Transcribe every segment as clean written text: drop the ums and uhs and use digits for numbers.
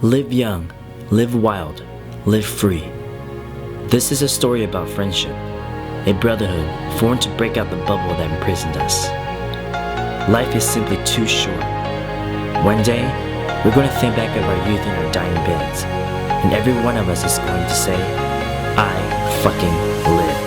Live young, live wild, live free. This is a story about friendship, a brotherhood formed to break out the bubble that imprisoned us. Life is simply too short. One day, we're going to think back of our youth in our dying beds, and every one of us is going to say, I fucking lived.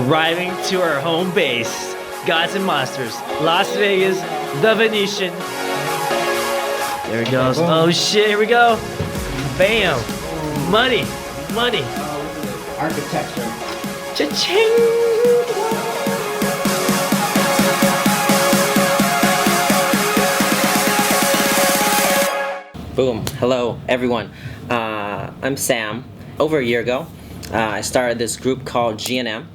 Arriving to our home base, Gods and Monsters, Las Vegas, the Venetian. There it goes. Oh shit, here we go. Bam. Money. Money. Architecture. Cha-ching. Boom. Hello, everyone. I'm Sam. Over a year ago, I started this group called G&M.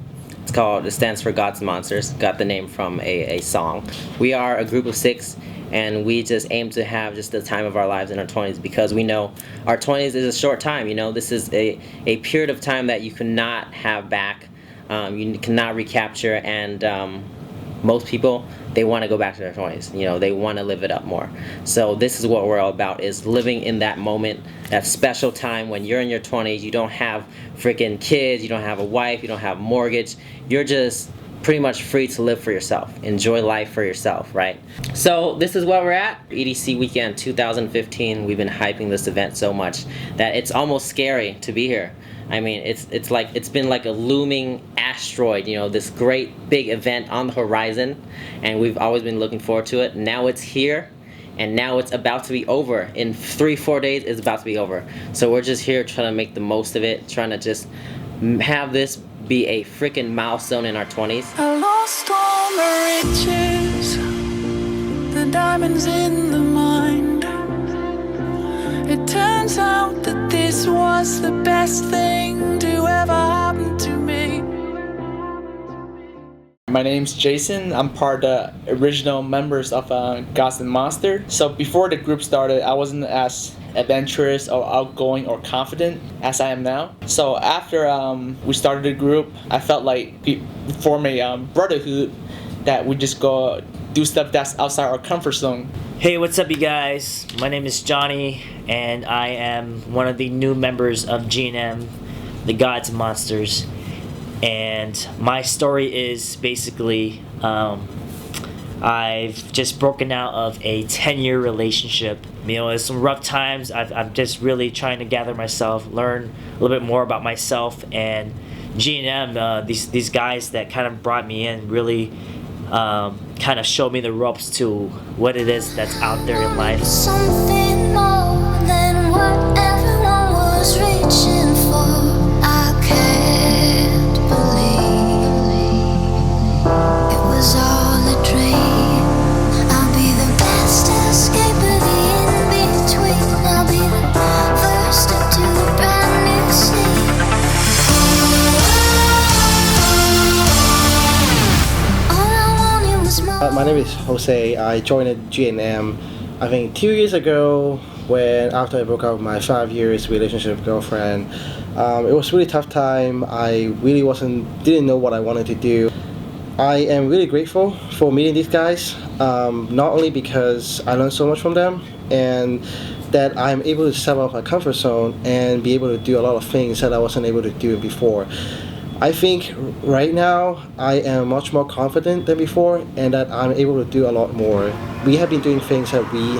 It stands for Gods and Monsters. Got the name from a song. We are a group of 6, and we just aim to have just the time of our lives in our 20s, because we know our 20s is a short time. You know, this is a period of time that you cannot have back. You cannot recapture, and most people, they want to go back to their 20s. You know, they want to live it up more. So this is what we're all about, is living in that moment, that special time when you're in your 20s. You don't have freaking kids, you don't have a wife, you don't have a mortgage. You're just pretty much free to live for yourself. Enjoy life for yourself, right? So this is where we're at. EDC weekend 2015. We've been hyping this event so much that it's almost scary to be here. I mean, it's like it's been like a looming asteroid, you know, this great big event on the horizon, and we've always been looking forward to it. Now it's here, and now it's about to be over. In 3-4 days, it's about to be over. So we're just here trying to make the most of it, trying to just have this be a freaking milestone in our 20s. I lost all my riches, the diamonds in the mind. It turns out that this was the best thing to ever happen to me. My name's Jason. I'm part of the original members of Gods and Monsters. So before the group started, I wasn't as adventurous or outgoing or confident as I am now. So after we started the group, I felt like we form a brotherhood that we just go do stuff that's outside our comfort zone. Hey, what's up, you guys? My name is Johnny, and I am one of the new members of G&M, the Gods and Monsters. And my story is basically I've just broken out of a 10-year relationship. You know, it's some rough times. I'm just really trying to gather myself, learn a little bit more about myself, and G&M, these guys that kind of brought me in really kind of showed me the ropes to what it is that's out there in life. Something more than what everyone was reaching for. I can't believe it was all a dream. I'll be the best escape of the in-between. I'll be the first into a brand new scene. My name is Jose. I joined G&M I think 2 years ago, when after I broke up with my 5 years relationship with girlfriend. It was a really tough time. I really didn't know what I wanted to do. I am really grateful for meeting these guys, not only because I learned so much from them and that I'm able to step out of my comfort zone and be able to do a lot of things that I wasn't able to do before. I think right now I am much more confident than before, and that I'm able to do a lot more. We have been doing things that me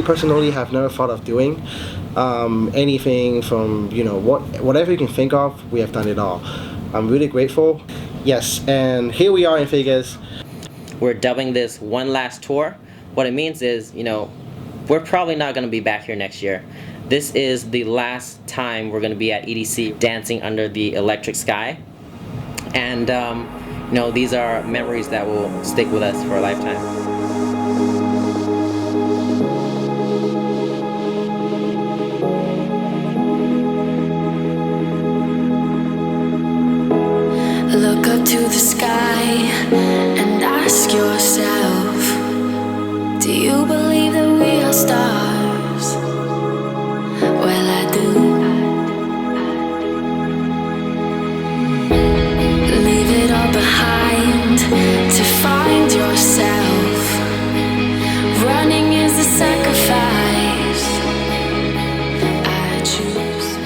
personally have never thought of doing. Anything from, you know, whatever you can think of, we have done it all. I'm really grateful. Yes, and here we are in Vegas. We're dubbing this one last tour. What it means is, you know, we're probably not going to be back here next year. This is the last time we're going to be at EDC dancing under the electric sky. And, you know, these are memories that will stick with us for a lifetime. Look up to the sky and ask yourself, do you believe that we are stars? Well, I do. Leave it all behind to find yourself. Running is a sacrifice I choose.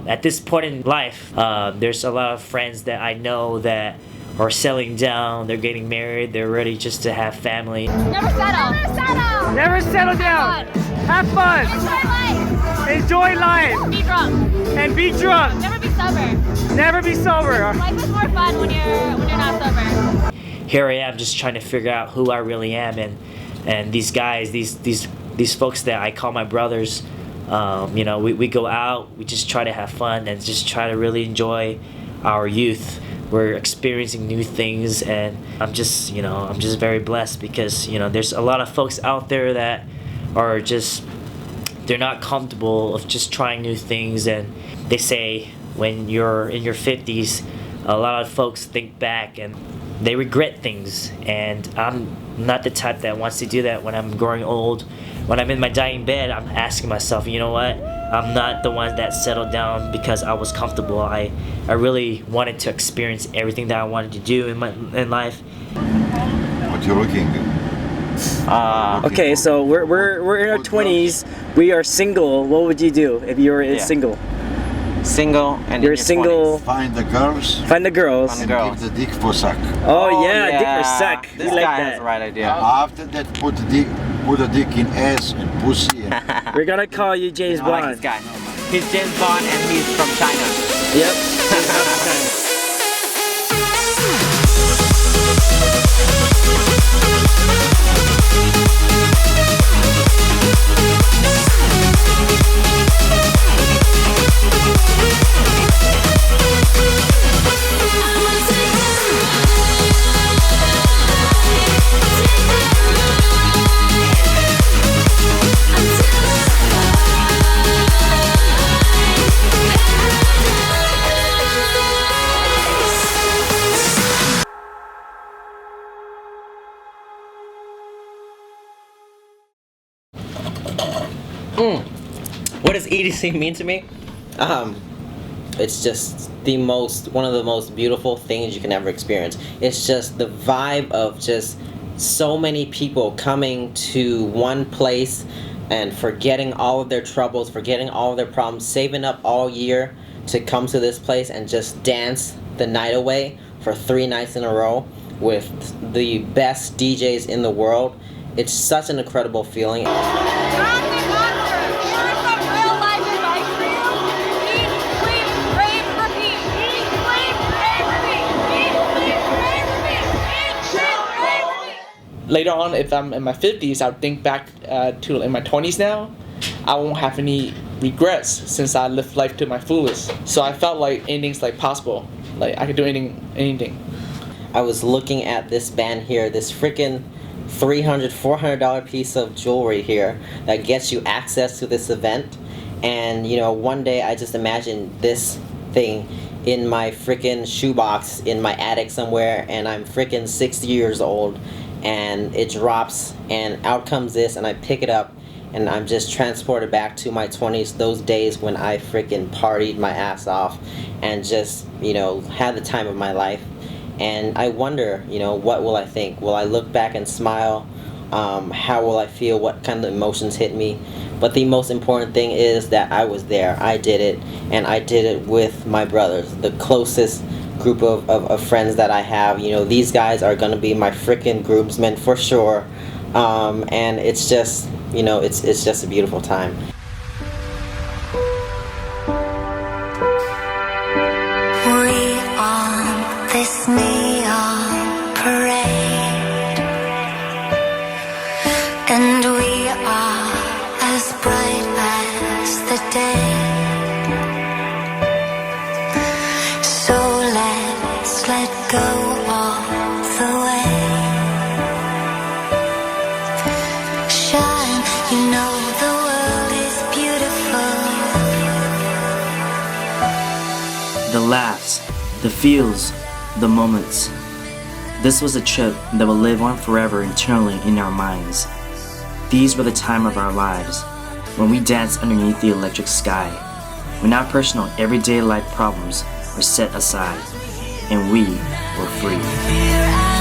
At this point in life, there's a lot of friends that I know that are settling down, they're getting married, they're ready just to have family. Never settle. Never settle. Never settle down. Have fun. Enjoy life. Enjoy life. Be drunk. And be drunk. Never be sober. Never be sober. Life is more fun when you're not sober. Here I am just trying to figure out who I really am, and these guys, these folks that I call my brothers, you know, we go out, we just try to have fun and just try to really enjoy our youth. We're experiencing new things, and I'm just very blessed because, you know, there's a lot of folks out there that are just, they're not comfortable of just trying new things, and they say when you're in your 50s, a lot of folks think back and they regret things, and I'm not the type that wants to do that. When I'm growing old, when I'm in my dying bed, I'm asking myself, you know what? I'm not the one that settled down because I was comfortable. I really wanted to experience everything that I wanted to do in life. What you're looking at? Okay, so we're in our 20s. We are single. What would you do if you were single? Single and You're in your single. 20s. Find the girls Find the girls. Find and the girls. give the dick for suck. Oh yeah, dick or sack. This We like guy that. has the right idea. After that, put the dick in ass and pussy. And We're gonna call you James I like Bond. this guy. He's James Bond and he's from China. Yep. What does EDC mean to me? It's just one of the most beautiful things you can ever experience. It's just the vibe of just so many people coming to one place and forgetting all of their troubles, forgetting all of their problems, saving up all year to come to this place and just dance the night away for 3 nights in a row with the best DJs in the world. It's such an incredible feeling. Later on, if I'm in my 50s, I'll think back to in my 20s now. I won't have any regrets since I lived life to my fullest. So I felt like anything's like possible. Like I could do anything. I was looking at this band here, this freaking $300, $400 piece of jewelry here that gets you access to this event. And you know, one day I just imagined this thing in my freaking shoebox in my attic somewhere, and I'm freaking 60 years old, and it drops, and out comes this, and I pick it up, and I'm just transported back to my 20s, those days when I freaking partied my ass off and just, you know, had the time of my life. And I wonder, you know, what will I think? Will I look back and smile? How will I feel? What kind of emotions hit me? But the most important thing is that I was there. I did it, and I did it with my brothers, the closest group of friends that I have. You know, these guys are gonna be my freaking groomsmen for sure. And it's just, you know, it's just a beautiful time. We on this neon parade, and we are as bright as the day. So let's let go all the way. Shine, you know the world is beautiful. The laughs, the feels, the moments. This was a trip that will live on forever internally in our minds. These were the time of our lives, when we danced underneath the electric sky, when our personal everyday life problems were set aside, and we were free.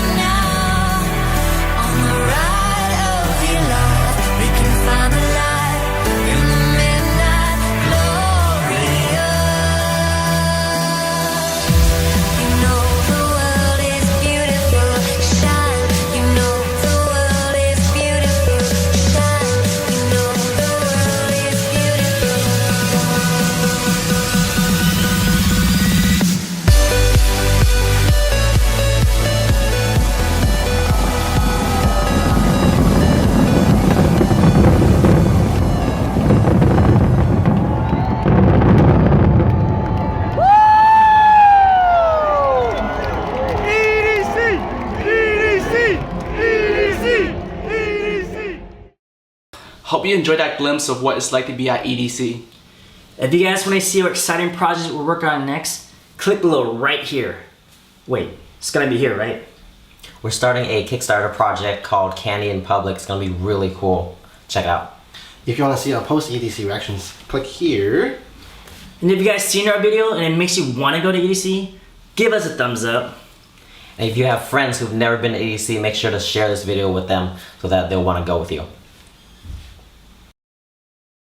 Hope you enjoyed that glimpse of what it's like to be at EDC. If you guys want to see what exciting projects we're working on next, click below right here. Wait, it's gonna be here, right? We're starting a Kickstarter project called Candy in Public. It's gonna be really cool. Check it out. If you want to see our post-EDC reactions, click here. And if you guys seen our video and it makes you want to go to EDC, give us a thumbs up. And if you have friends who've never been to EDC, make sure to share this video with them so that they'll want to go with you.